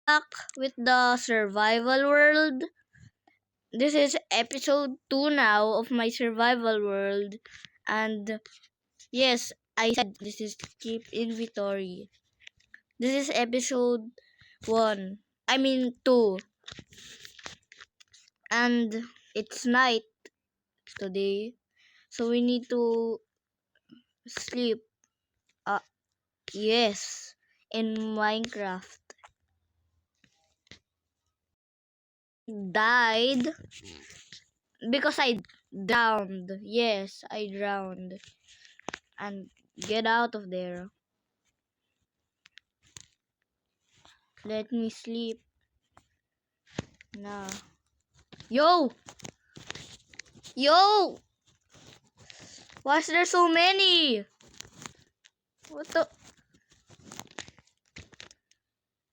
Back with the survival world. This is episode 2 now of my survival world. And yes, I said this is keep inventory. This is episode 1. I mean 2. And it's night today. So we need to sleep. Uh, yes, in Minecraft. Died because I drowned. Yes, I drowned. And get out of there. Let me sleep now. Yo! Yo! Why is there so many? What the?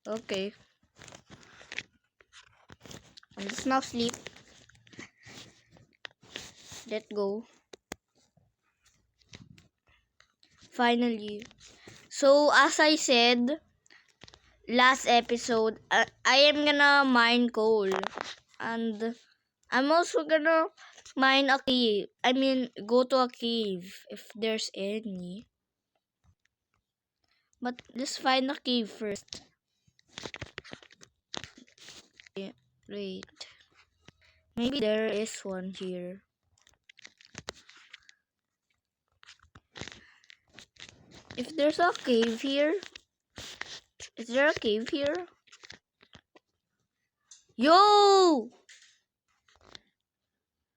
Okay. Let's now sleep. Let go. Finally. So, as I said, last episode, I am gonna mine coal. And I'm also gonna mine a cave. I mean, go to a cave if there's any. But let's find a cave first. Yeah, wait. Maybe there is one here. If there's a cave here, is there a cave here? Yo!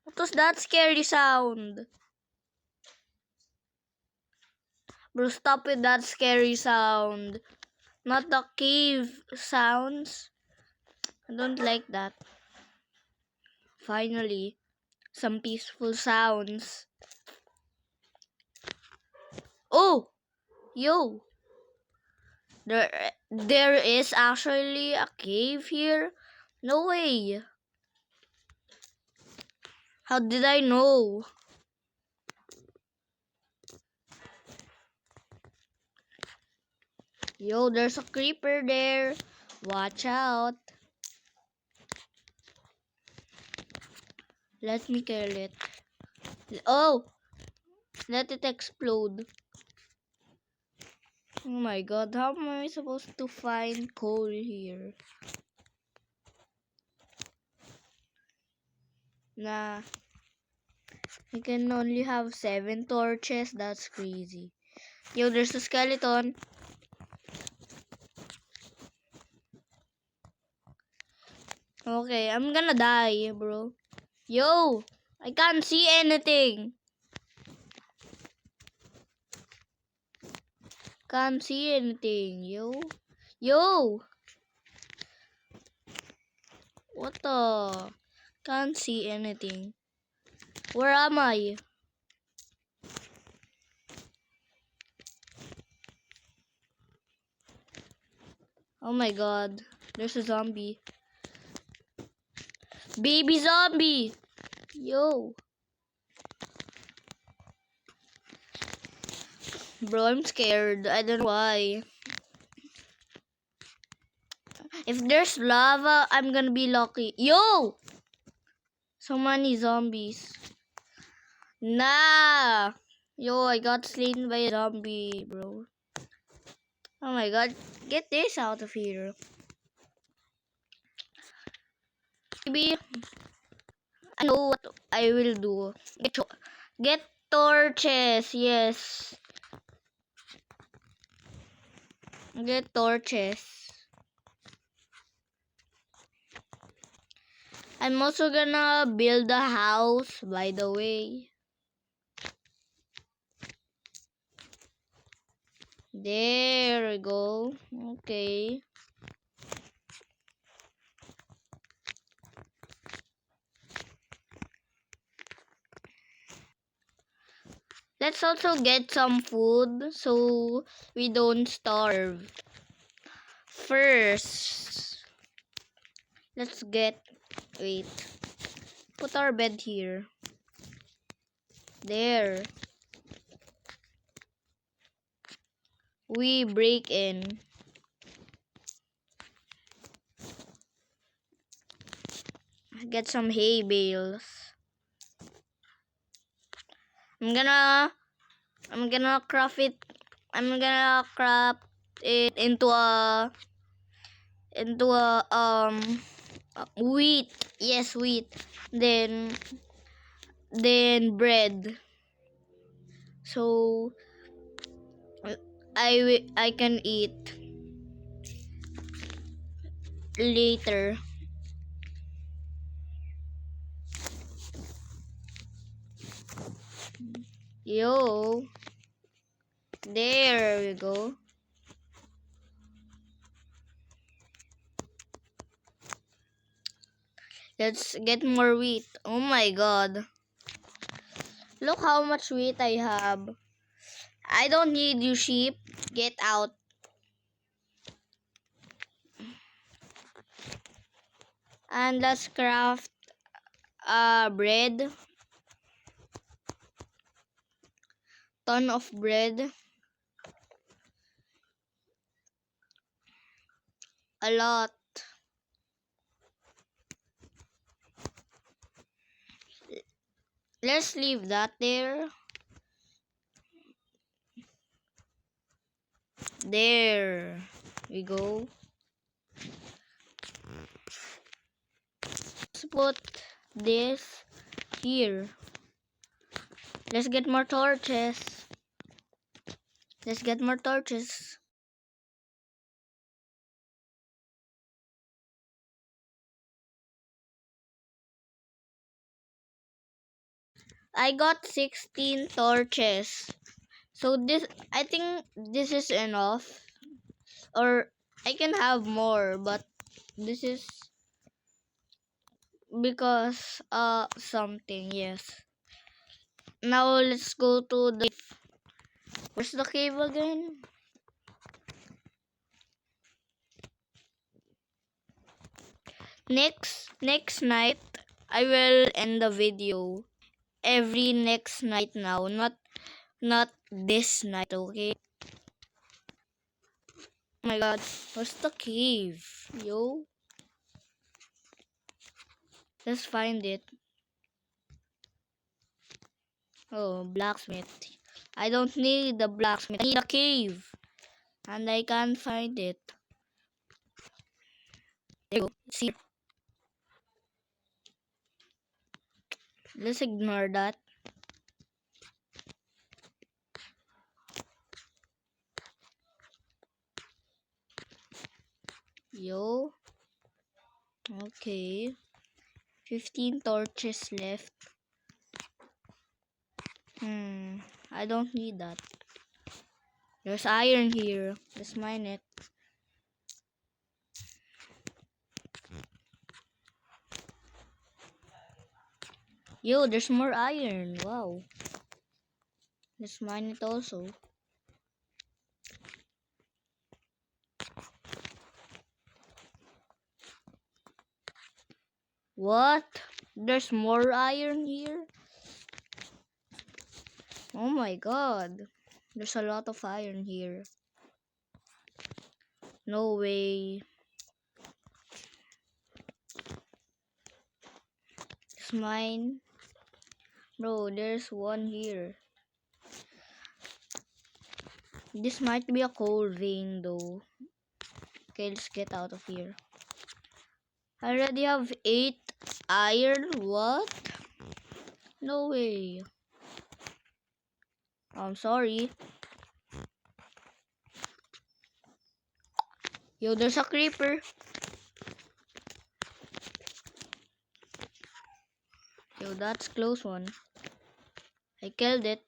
What was that scary sound? Bro, stop with that scary sound. Not the cave sounds. I don't like that. Finally, some peaceful sounds. Oh! Yo! There is actually a cave here? No way! How did I know? Yo, there's a creeper there. Watch out. Let me kill it. Oh! Let it explode. Oh my god, how am I supposed to find coal here? Nah. I can only have 7 torches. That's crazy. Yo, there's a skeleton. Okay, I'm gonna die, bro. Yo, I can't see anything. Can't see anything, yo. Yo! What the? Can't see anything. Where am I? Oh my god. There's a zombie. Baby zombie! Yo. Bro, I'm scared. I don't know why. If there's lava, I'm gonna be lucky. Yo! So many zombies. Nah! Yo, I got slain by a zombie, bro. Oh my god. Get this out of here. Maybe I know what I will do. Get torches, yes. Get torches. I'm also gonna build a house, by the way. There we go. Okay. Let's also get some food so we don't starve. First, let's get, wait, put our bed here. There. We break in. get some hay bales. I'm gonna craft it. I'm gonna craft it into a wheat. Yes, wheat. Then bread. So I can eat later. Yo, there we go. Let's get more wheat. Oh my god. Look how much wheat I have. I don't need you, sheep. Get out. And let's craft bread. Ton of bread. A lot. Let's leave that there. There we go. Let's put this here. Let's get more torches. Let's get more torches. I got 16 torches. So this, I think this is enough. Or I can have more, but this is because something, yes. Now let's go to the cave. Where's the cave again? Next night I will end the video. Every next night now, not this night, okay? Oh my god, where's the cave? Yo, let's find it. Oh, blacksmith. I don't need the blacksmith. I need a cave. And I can't find it. There you go. See. Let's ignore that. Yo. Okay. 15 torches left. I don't need that. There's iron here. Let's mine it. Yo, there's more iron. Wow. Let's mine it also. What? There's more iron here? Oh my god. There's a lot of iron here. No way. It's mine. Bro, there's one here. This might be a coal vein though. Okay, let's get out of here. I already have 8 iron. What? No way. I'm sorry. Yo, there's a creeper. Yo, that's close one. I killed it.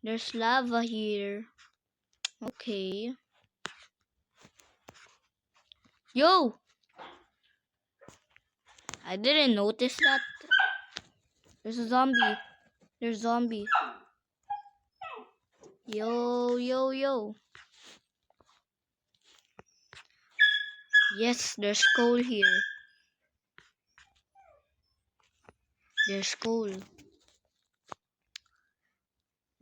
There's lava here. Okay. Yo! I didn't notice that. There's a zombie. There's a zombie. Yo, yo, yo. Yes, there's coal here. There's coal.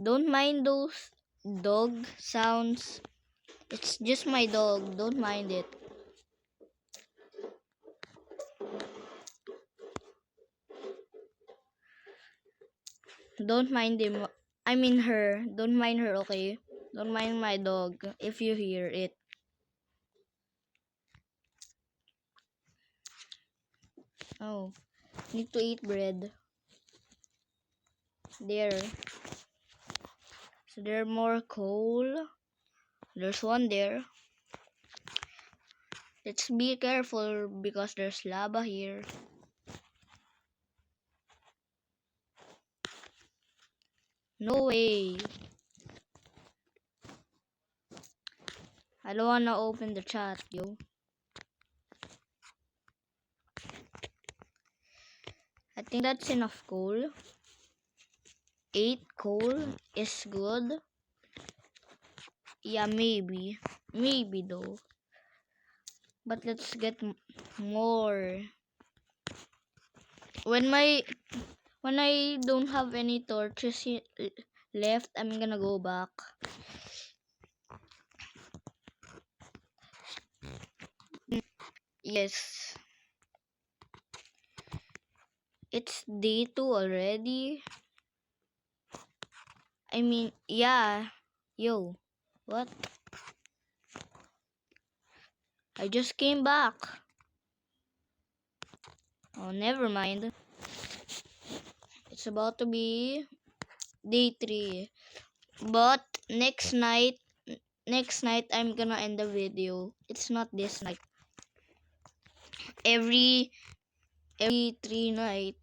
Don't mind those dog sounds. It's just my dog. Don't mind it. Don't mind him. I mean her. Don't mind her, okay? Don't mind my dog if you hear it. Oh, need to eat bread. There. So there are more coal. There's one there. Let's be careful because there's lava here. No way. I don't wanna open the chat, yo. I think that's enough coal. 8 coal is good. Yeah, maybe. Maybe though. But let's get more. When I don't have any torches left, I'm gonna go back. Yes. It's day 2 already. I mean, yeah. Yo, what? I just came back. Oh, never mind. It's about to be day 3. But next night I'm gonna end the video. It's not this night. Every 3 night.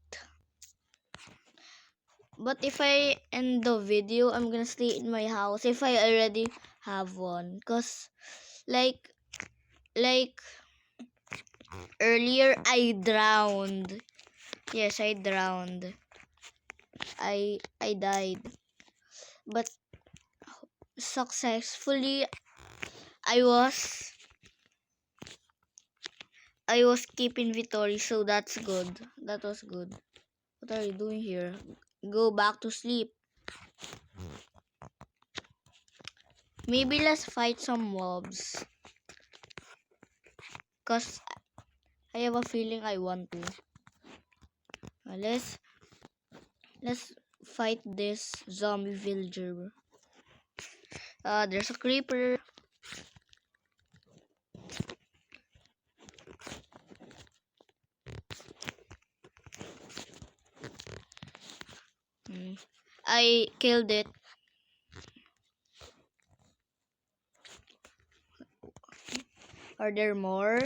But if I end the video, I'm gonna stay in my house if I already have one. Cause like earlier I drowned. Yes, I drowned. I died. But successfully I was keeping victory, so that's good. That was good. What are you doing here? Go back to sleep. Maybe let's fight some mobs. Cause I have a feeling I want to. Let's fight this zombie villager. There's a creeper. I killed it. Are there more?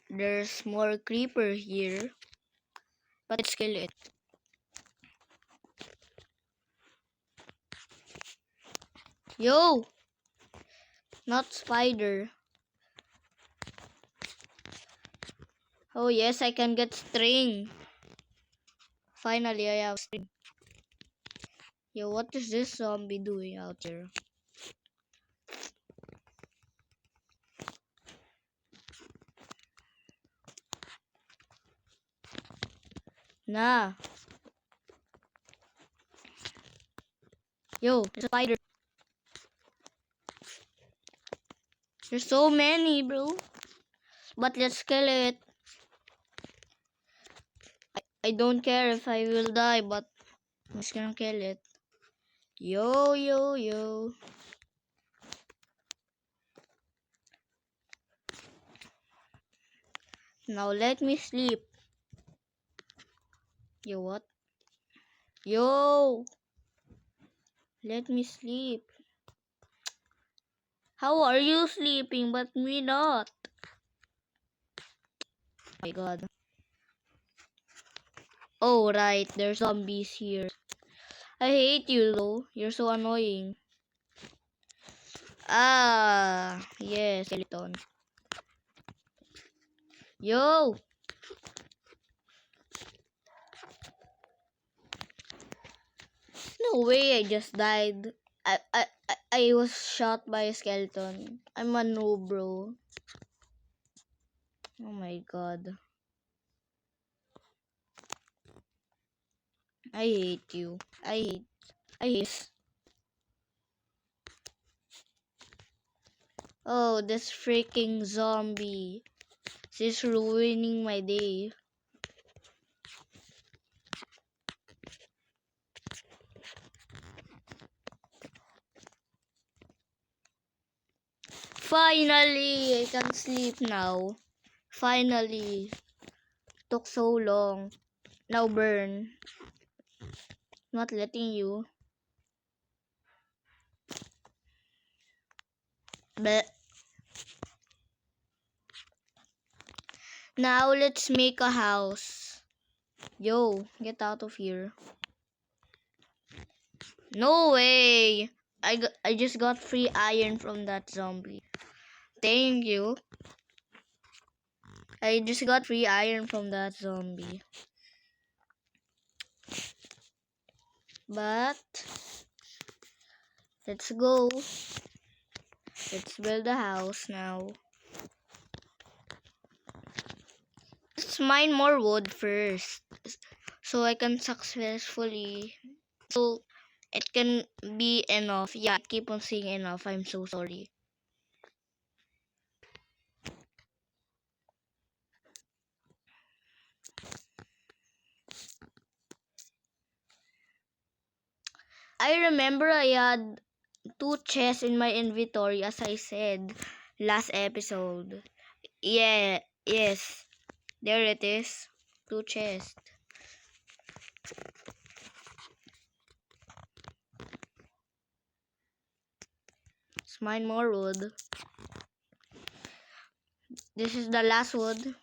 There's more creeper here. But let's kill it. Yo! Not spider. Oh yes, I can get string. Finally, I have string. Yo, what is this zombie doing out here? Nah. Yo, there's a spider. There's so many, bro. But let's kill it. I don't care if I will die, but I'm just gonna kill it. Yo, yo, yo. Now let me sleep. Yo, what? Yo! Let me sleep. How are you sleeping but me not? Oh my god. Oh right, there's zombies here. I hate you though. You're so annoying. Ah, yes, skeleton. Yo! No way, I just died. I was shot by a skeleton. I'm a noob, bro. Oh my god. I hate you. I hate. I hate this. Oh, this freaking zombie. This is ruining my day. Finally, I can sleep now. Finally. Took so long. Now burn. Not letting you. But now let's make a house. Yo, get out of here. No way. I just got free iron from that zombie. Thank you. I just got free iron from that zombie. But let's go. Let's build a house now. Let's mine more wood first, so I can successfully. So it can be enough. Yeah, I keep on saying enough. I'm so sorry. I remember I had 2 chests in my inventory, as I said last episode. Yeah, yes. There it is. 2 chests. Let's mine more wood. This is the last wood.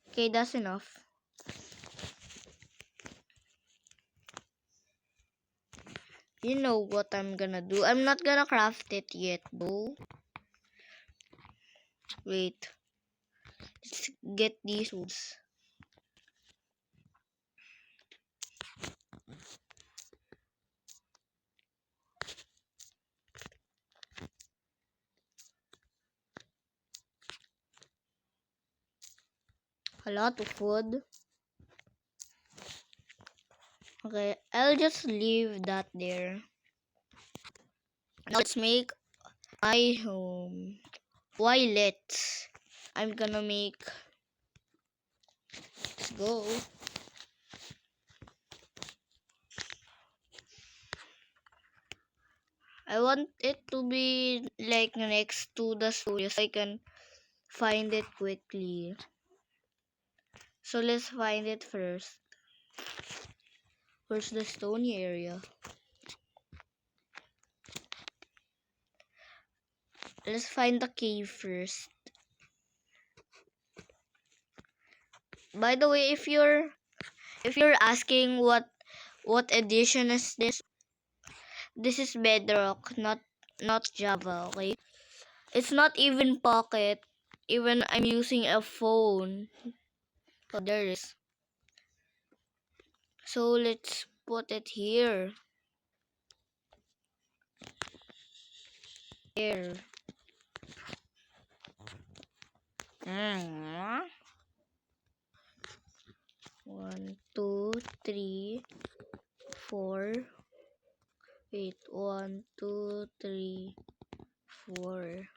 Okay, that's enough. You know what I'm gonna do. I'm not gonna craft it yet, though. Wait. Let's get these woods. A lot of wood. Okay, I'll just leave that there. Now let's make my home. Why let's? I'm gonna make. Let's go. I want it to be like next to the studio so I can find it quickly. So let's find it first. Where's the stony area? Let's find the cave first. By the way, if you're asking what edition is this is Bedrock, not Java, okay? It's not even Pocket. Even I'm using a phone. Oh, there is. So let's put it here. Here. Mm. 1, 2, 3, 4. Wait, 1, 2, 3, 4,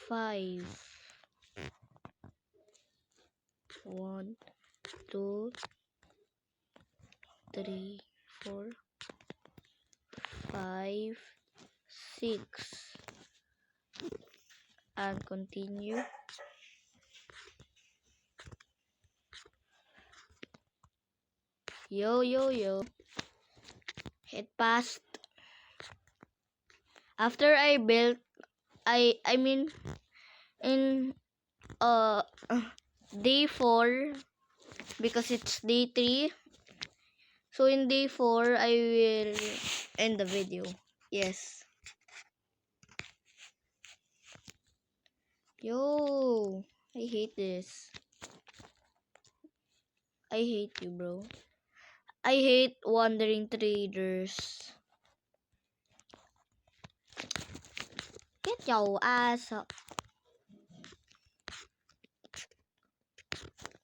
5. 1, 2, 3, 4, 5, 6. And continue. Yo, yo, yo. It passed. After I built, I mean, in uh day 4, because it's day 3. So in day 4, I will end the video. Yes. Yo, I hate this. I hate you, bro. I hate wandering traders. Get your ass up.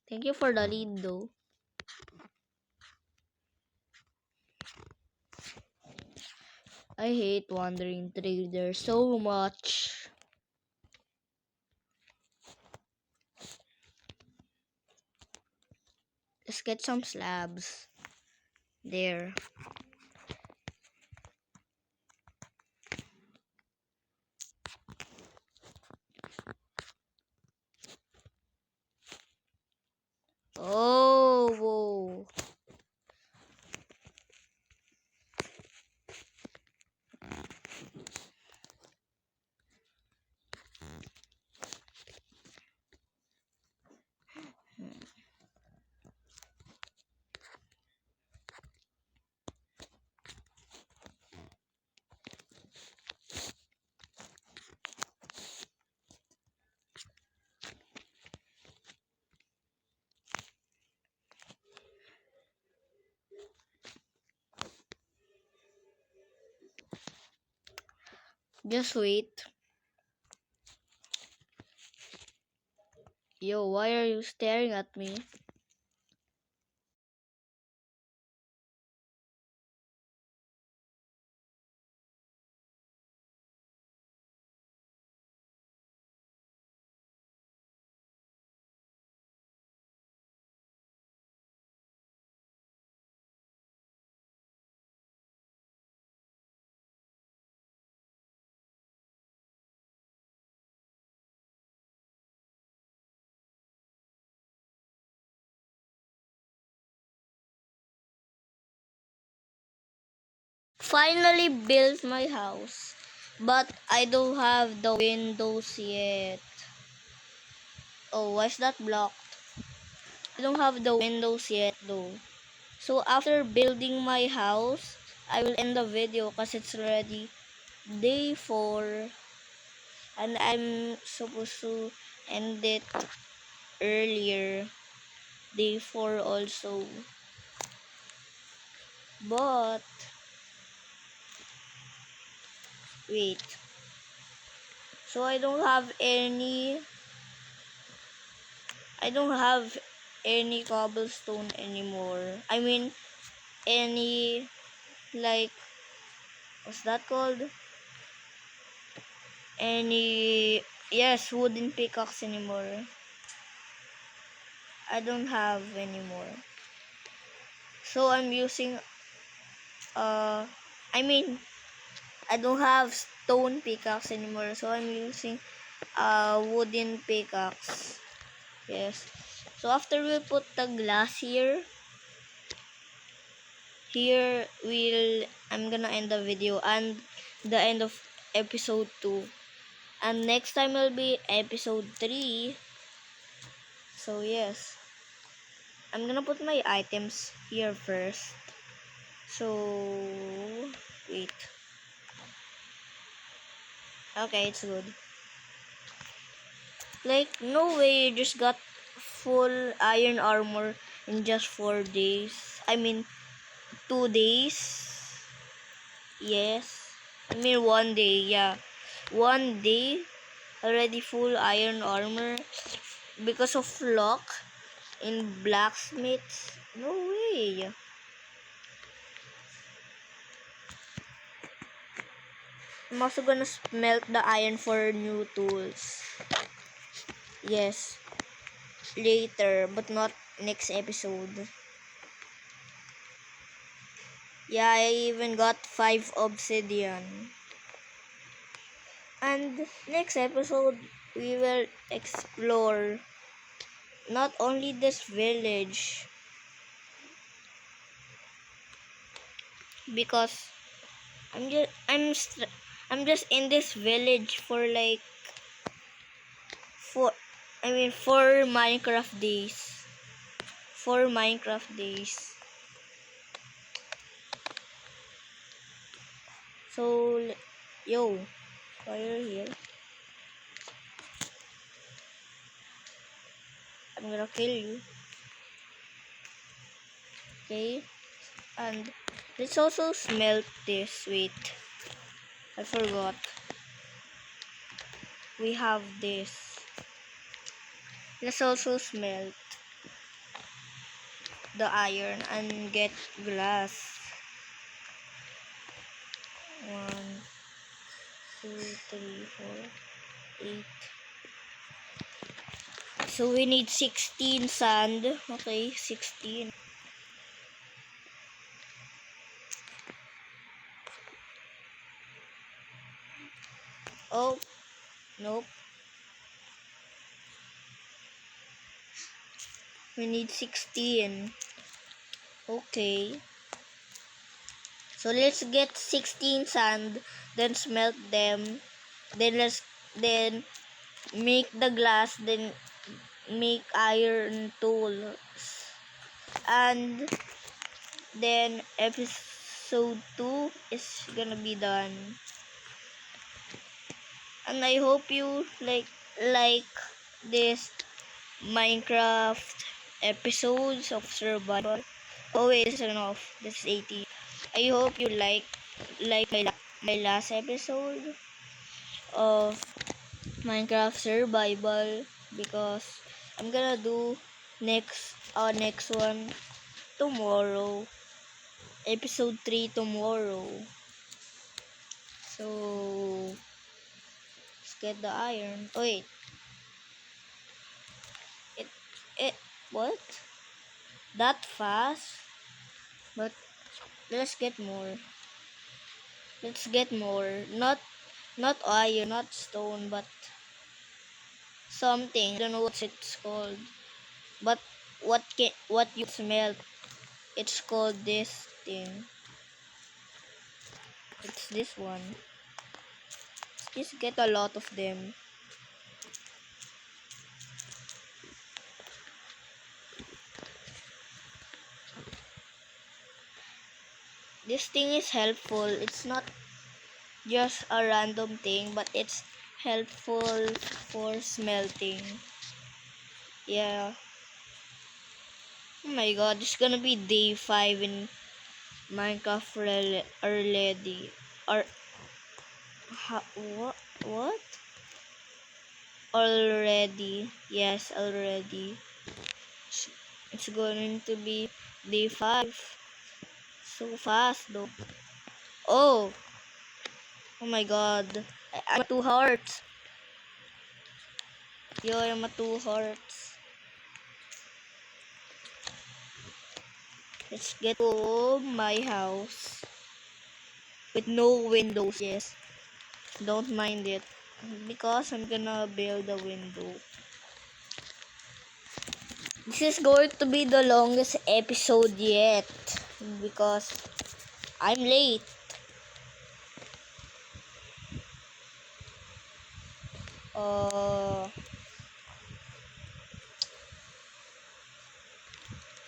Thank you for the lead, though. I hate Wandering Trader so much. Let's get some slabs. There. Oh, whoa. Just wait. Yo, why are you staring at me? Finally built my house. But I don't have the windows yet. Oh, why is that blocked? I don't have the windows yet though. So after building my house, I will end the video because it's already day 4. And I'm supposed to end it earlier. Day 4 also. But, wait. So I don't have any cobblestone anymore. I mean, any, like, what's that called? Yes, wooden pickaxe anymore. I don't have anymore. So I'm using, I mean, I don't have stone pickaxe anymore. So I'm using, wooden pickaxe. Yes. So after we put the glass here, I'm gonna end the video and the end of episode 2. And next time will be episode 3. So yes. I'm gonna put my items here first. So wait. Okay, it's good. Like, no way you just got full iron armor in just 4 days. I mean, 2 days. Yes. I mean, 1 day, yeah. 1 day, already full iron armor. Because of luck in blacksmiths. No way. I'm also gonna smelt the iron for new tools. Yes. Later, but not next episode. Yeah, I even got 5 obsidian. And next episode, we will explore not only this village, because I'm just in this village for like for for Minecraft days. For Minecraft days. So yo, why are you here? I'm gonna kill you. Okay? And let's also smelt this. Wait. I forgot. We have this. Let's also smelt the iron and get glass. 1, 3, 4, 8. So we need 16 sand. Okay, 16. Oh, nope. We need 16. Okay. So let's get 16 sand, then smelt them. Then make the glass, then make iron tools. And then episode 2 is gonna be done. And I hope you like this Minecraft episodes of survival. Oh wait, this is enough. This is 80. I hope you like my last episode of Minecraft survival, because I'm gonna do next one tomorrow. Episode 3 tomorrow. So let's get the iron. Oh wait. It what? That fast? But let's get more. Let's get more. Not iron, not stone, but something. I don't know what it's called. But what you smell? It's called this thing. It's this one. Let's just get a lot of them. This thing is helpful. It's not just a random thing, but it's helpful for smelting. Yeah. Oh my god, it's gonna be day 5 in Minecraft already. Or what? Already. Yes, already. It's going to be day 5. So fast though. Oh. Oh my god. I'm at 2 hearts. Yo, I'm at 2 hearts. Let's get to my house. With no windows, yes. Don't mind it. Because I'm gonna build a window. This is going to be the longest episode yet. Because I'm late.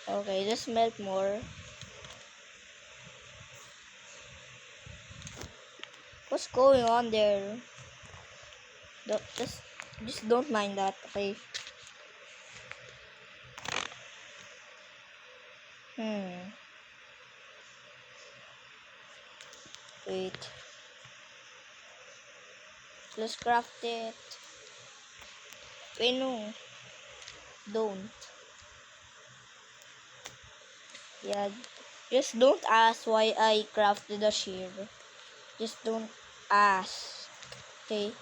Okay, let's melt more. What's going on there? Just don't mind that, okay? Wait. Let's craft it. Wait, no. Don't. Yeah. Just don't ask why I crafted a shield. Just don't ask. Okay?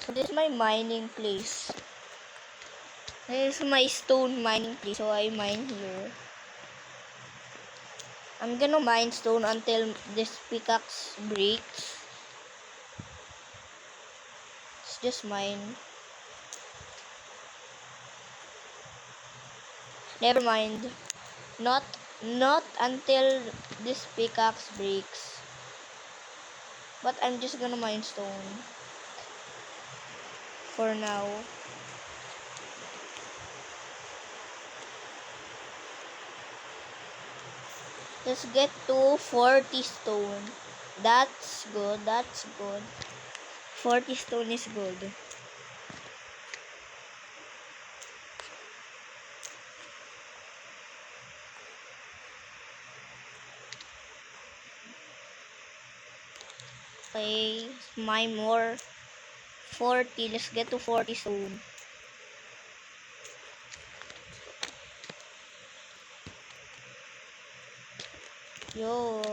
So this is my mining place. This is my stone mining place. So I mine here. I'm gonna mine stone until this pickaxe breaks. It's just mine. Never mind. Not until this pickaxe breaks. But I'm just gonna mine stone. For now. Let's get to 40 stone. That's good. 40 stone is good. Okay, my more 40. Let's get to 40 stone. Yo.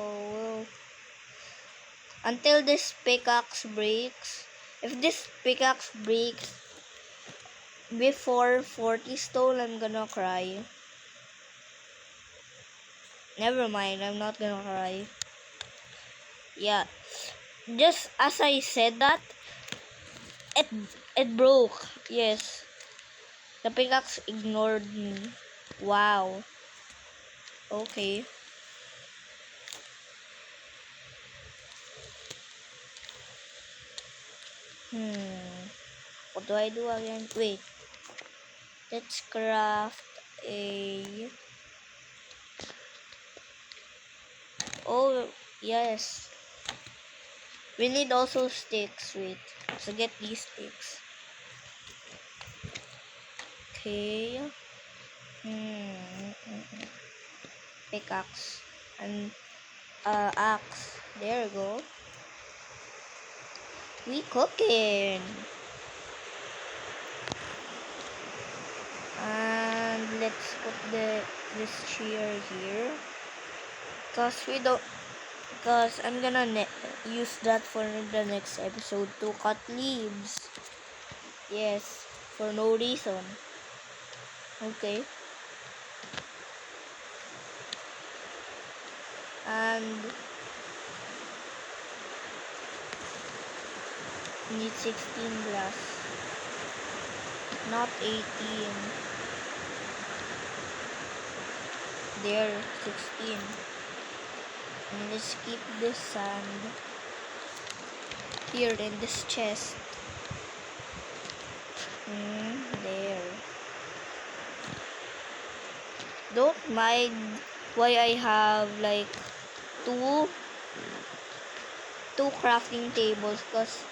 Until this pickaxe breaks. If this pickaxe breaks before 40 stone, I'm gonna cry. Never mind, I'm not gonna cry. Yeah. Just as I said that, it it broke. Yes. The pickaxe ignored me. Wow. Okay. What do I do again? Wait. Let's craft a... Oh, yes. We need also sticks. Wait. So get these sticks. Okay. Pickaxe. And axe. There we go. We cooking. And let's put this chair here. Because I'm gonna use that for the next episode to cut leaves. Yes, for no reason. Okay. And need 16 glass, not 18. There, 16. And let's keep this sand here in this chest. There. Don't mind why I have like two crafting tables, because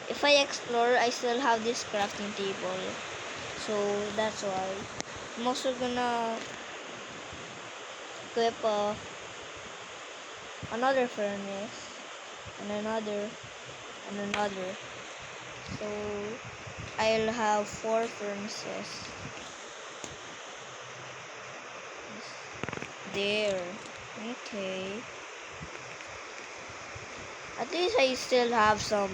if I explore, I still have this crafting table. So that's why. I'm also gonna equip another furnace and another and another. So I'll have 4 furnaces. There. Okay. At least I still have some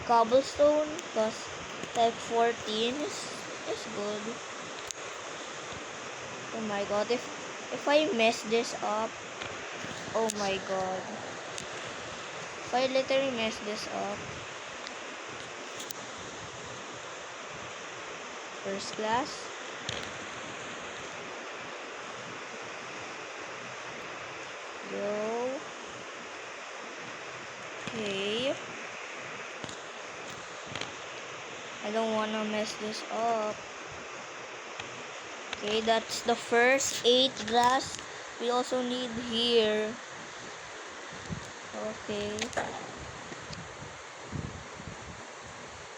cobblestone, because like 14 is good. Oh my god, if I mess this up, oh my god. If I literally mess this up. First class. Go. Okay. I don't wanna mess this up. Okay, that's the first 8 glass. We also need here. Okay.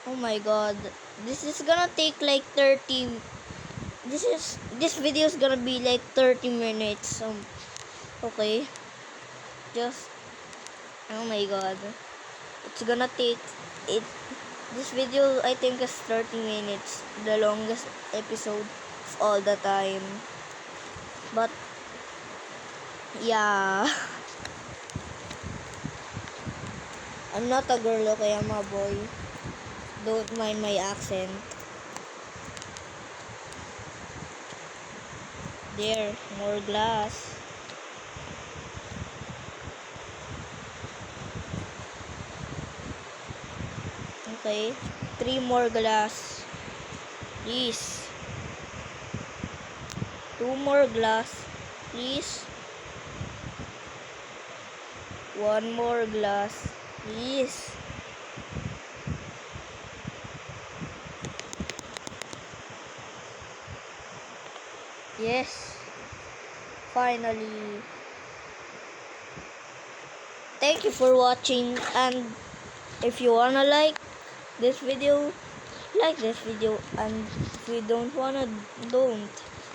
Oh my god. This is gonna take like 30. This video is gonna be like 30 minutes. Okay. Just, oh my god. It's gonna take it. This video I think is 30 minutes. The longest episode of all the time. But yeah. I'm not a girl, okay? I'm a boy. Don't mind my accent. There, more glass. Okay, 3 more glass. Please. 2 more glass. Please. 1 more glass. Please. Yes. Finally. Thank you for watching, and if you wanna like this video, like this video, and if you don't wanna, don't.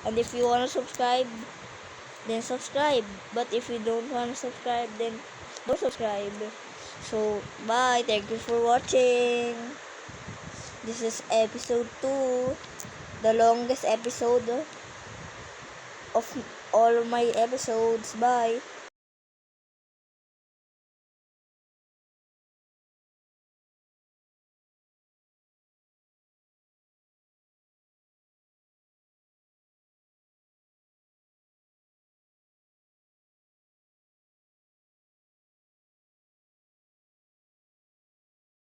And if you wanna subscribe, then subscribe. But if you don't wanna subscribe, then don't subscribe. So bye, thank you for watching. This is episode 2, the longest episode of all of my episodes. Bye.